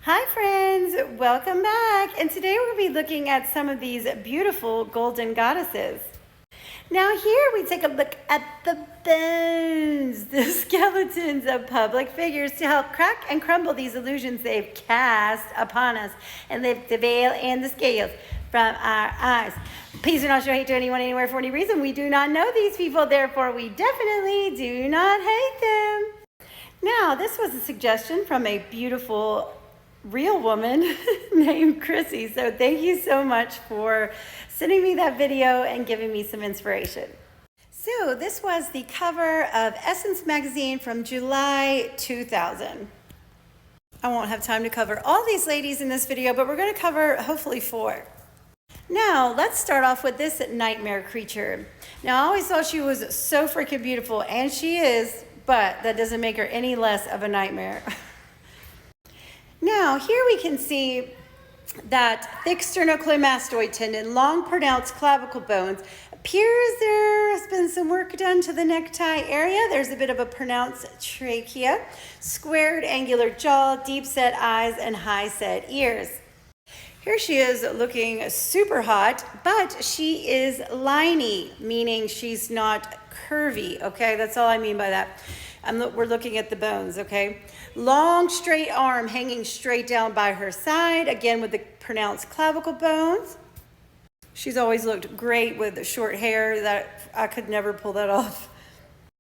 Hi friends, welcome back. And today we'll be looking at some of these beautiful golden goddesses. Now here we take a look at the bones, the skeletons of public figures to help crack and crumble these illusions they've cast upon us and lift the veil and the scales from our eyes. Please do not show hate to anyone anywhere for any reason. We do not know these people, therefore we definitely do not hate them. Now this was a suggestion from a beautiful real woman named Chrissy. So thank you so much for sending me that video and giving me some inspiration. So this was the cover of Essence magazine from July 2000. I won't have time to cover all these ladies in this video, but we're going to cover hopefully 4. Now let's start off with this nightmare creature. Now I always thought she was so freaking beautiful, and she is, but that doesn't make her any less of a nightmare. Now, here we can see that thick sternocleidomastoid tendon, long pronounced clavicle bones. Appears there has been some work done to the necktie area. There's a bit of a pronounced trachea, squared angular jaw, deep set eyes, and high set ears. Here she is looking super hot, but she is liney, meaning she's not curvy, okay? That's all I mean by that. We're looking at the bones, okay? Long straight arm hanging straight down by her side, again with the pronounced clavicle bones. She's always looked great with short hair. That I could never pull that off.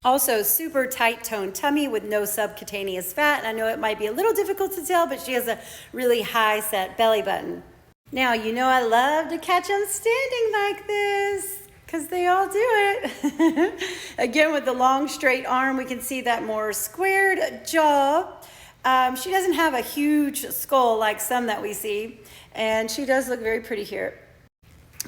Also, super tight toned tummy with no subcutaneous fat. And I know it might be a little difficult to tell, but she has a really high set belly button. Now, you know I love to catch them standing like this, because they all do it. Again, with the long straight arm, we can see that more squared jaw. She doesn't have a huge skull like some that we see, and she does look very pretty here.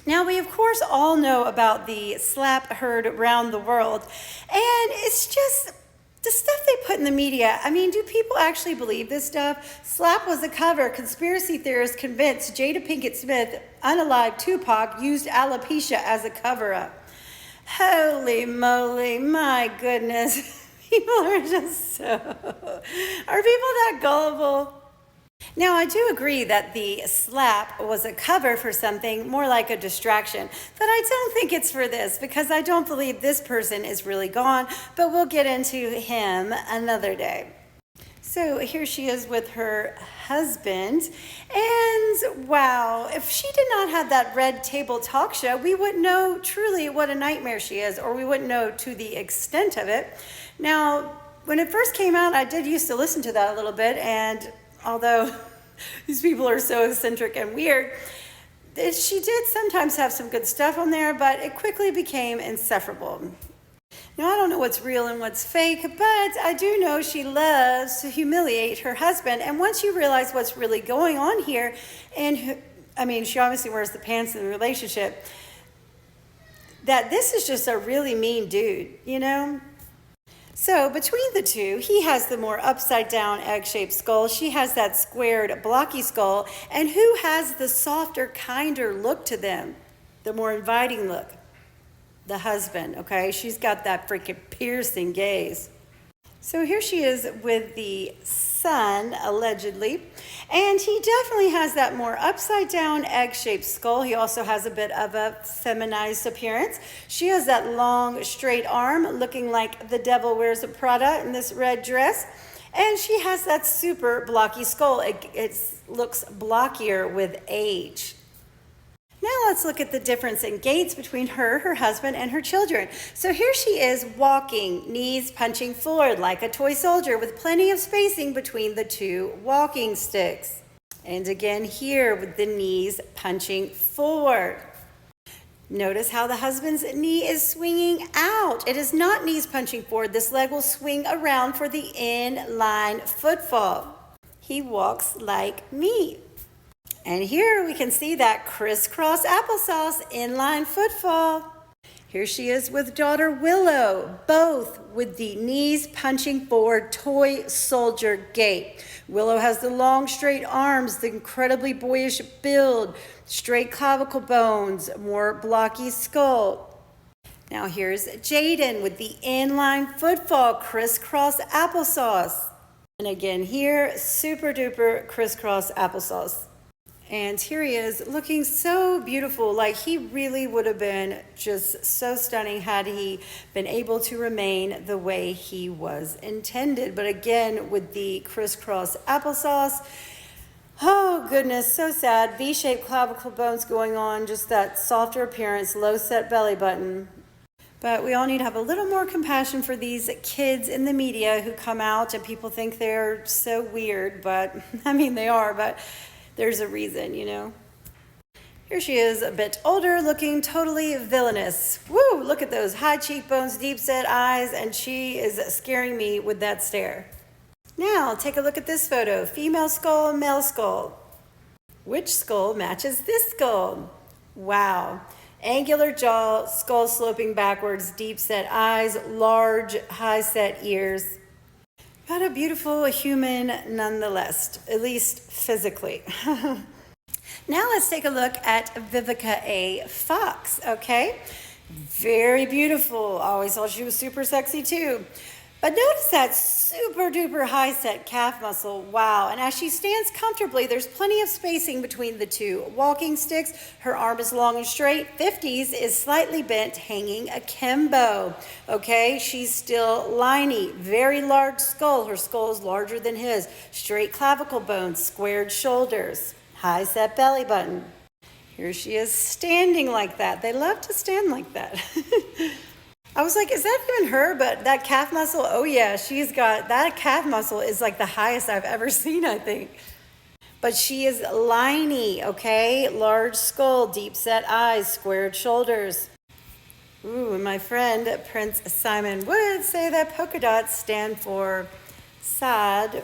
Now, we of course all know about the slap heard around the world, and it's just the stuff they put in the media. I mean, do people actually believe this stuff? Slap was a cover. Conspiracy theorists convinced Jada Pinkett Smith, unalive Tupac, used alopecia as a cover-up. Holy moly, my goodness. People are just so... Are people that gullible? Now, I do agree that the slap was a cover for something more like a distraction, but I don't think it's for this, because I don't believe this person is really gone, but we'll get into him another day. So here she is with her husband, and wow, if she did not have that Red Table talk show, we wouldn't know truly what a nightmare she is, or we wouldn't know to the extent of it. Now, when it first came out, I did used to listen to that a little bit, and although these people are so eccentric and weird, she did sometimes have some good stuff on there, but it quickly became insufferable. Now, I don't know what's real and what's fake, but I do know she loves to humiliate her husband. And once you realize what's really going on here, and I mean, she obviously wears the pants in the relationship, that this is just a really mean dude, you know? So between the two, he has the more upside down egg-shaped skull. She has that squared blocky skull. And who has the softer, kinder look to them? The more inviting look? The husband, okay? She's got that freaking piercing gaze. So here she is with the son, allegedly. And he definitely has that more upside down egg-shaped skull. He also has a bit of a feminized appearance. She has that long straight arm looking like the devil wears a Prada in this red dress. And she has that super blocky skull. It looks blockier with age. Now let's look at the difference in gaits between her husband, and her children. So here she is walking, knees punching forward like a toy soldier with plenty of spacing between the two walking sticks. And again here with the knees punching forward. Notice how the husband's knee is swinging out. It is not knees punching forward. This leg will swing around for the in-line footfall. He walks like me. And here we can see that crisscross applesauce inline footfall. Here she is with daughter Willow, both with the knees punching forward toy soldier gait. Willow has the long straight arms, the incredibly boyish build, straight clavicle bones, more blocky skull. Now here's Jaden with the inline footfall, crisscross applesauce. And again here, super duper crisscross applesauce. And here he is looking so beautiful. Like he really would have been just so stunning had he been able to remain the way he was intended. But again, with the crisscross applesauce, oh goodness, so sad. V-shaped clavicle bones going on, just that softer appearance, low set belly button. But we all need to have a little more compassion for these kids in the media who come out and people think they're so weird, but I mean they are, but there's a reason, you know. Here she is, a bit older, looking totally villainous. Woo, look at those high cheekbones, deep set eyes, and she is scaring me with that stare. Now, take a look at this photo. Female skull, male skull. Which skull matches this skull? Wow. Angular jaw, skull sloping backwards, deep set eyes, large, high set ears. Got a beautiful human nonetheless, at least physically. Now let's take a look at Vivica A. Fox, okay? Very beautiful. Always thought she was super sexy too. But notice that super duper high set calf muscle. Wow. And as she stands comfortably, there's plenty of spacing between the two walking sticks. Her arm is long and straight. 50s is slightly bent, hanging akimbo. Okay, she's still liney. Very large skull. Her skull is larger than his. Straight clavicle bones, squared shoulders, high set belly button. Here she is standing like that. They love to stand like that. I was like, is that even her? But that calf muscle, oh yeah, she's got, that calf muscle is like the highest I've ever seen, I think. But she is liney, okay? Large skull, deep set eyes, squared shoulders. Ooh, and my friend Prince Simon would say that polka dots stand for sad,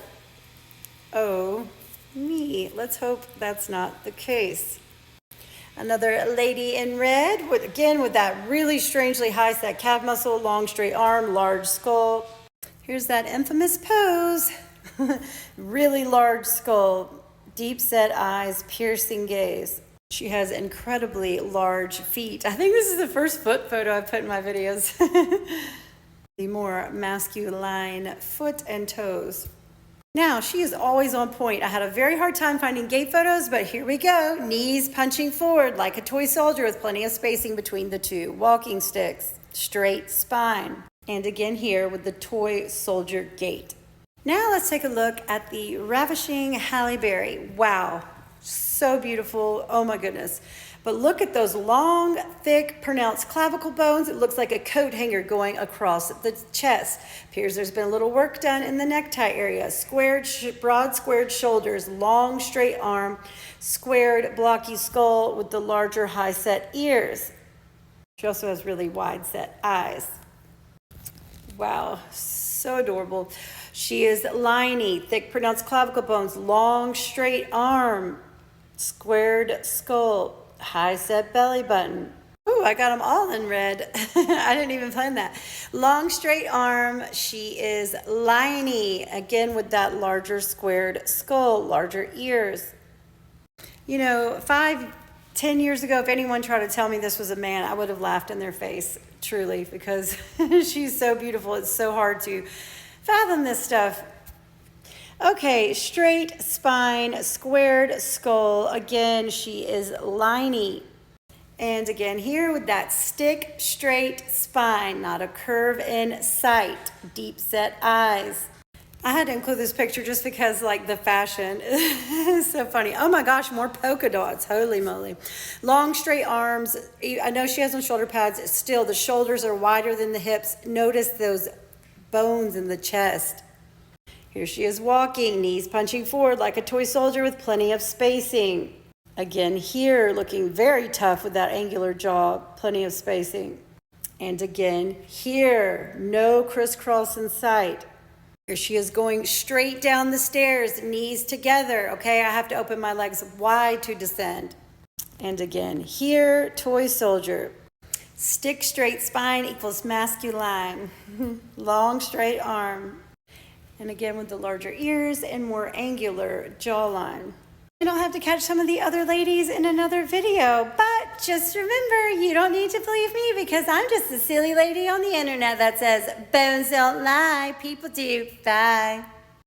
oh, me. Let's hope that's not the case. Another lady in red, with that really strangely high set calf muscle, long straight arm, large skull. Here's that infamous pose. Really large skull, deep set eyes, piercing gaze. She has incredibly large feet. I think this is the first foot photo I've put in my videos. The more masculine foot and toes. Now, she is always on point. I had a very hard time finding gait photos, but here we go. Knees punching forward like a toy soldier with plenty of spacing between the two. Walking sticks, straight spine. And again here with the toy soldier gait. Now let's take a look at the ravishing Halle Berry. Wow, so beautiful. Oh my goodness. But look at those long, thick, pronounced clavicle bones. It looks like a coat hanger going across the chest. Appears there's been a little work done in the necktie area. Broad squared shoulders, long straight arm, squared blocky skull with the larger high set ears. She also has really wide set eyes. Wow, so adorable. She is liney, thick pronounced clavicle bones, long straight arm, squared skull, high set belly button. Ooh, I got them all in red. I didn't even plan that. Long straight arm. She is liney, again with that larger squared skull, larger ears. You know, 5-10 years ago, if anyone tried to tell me this was a man, I would have laughed in their face, truly, because she's so beautiful. It's so hard to fathom this stuff. Okay, straight spine, squared skull. Again, she is liney. And again here with that stick straight spine, not a curve in sight. Deep set eyes. I had to include this picture just because like the fashion is so funny. Oh my gosh, more polka dots, holy moly. Long straight arms. I know she has on shoulder pads. Still, the shoulders are wider than the hips. Notice those bones in the chest. Here she is walking, knees punching forward like a toy soldier with plenty of spacing. Again here, looking very tough with that angular jaw, plenty of spacing. And again here, no crisscross in sight. Here she is going straight down the stairs, knees together. Okay, I have to open my legs wide to descend. And again here, toy soldier. Stick straight spine equals masculine. Long straight arm. And again with the larger ears and more angular jawline. And I'll have to catch some of the other ladies in another video. But just remember, you don't need to believe me because I'm just a silly lady on the internet that says, bones don't lie, people do. Bye.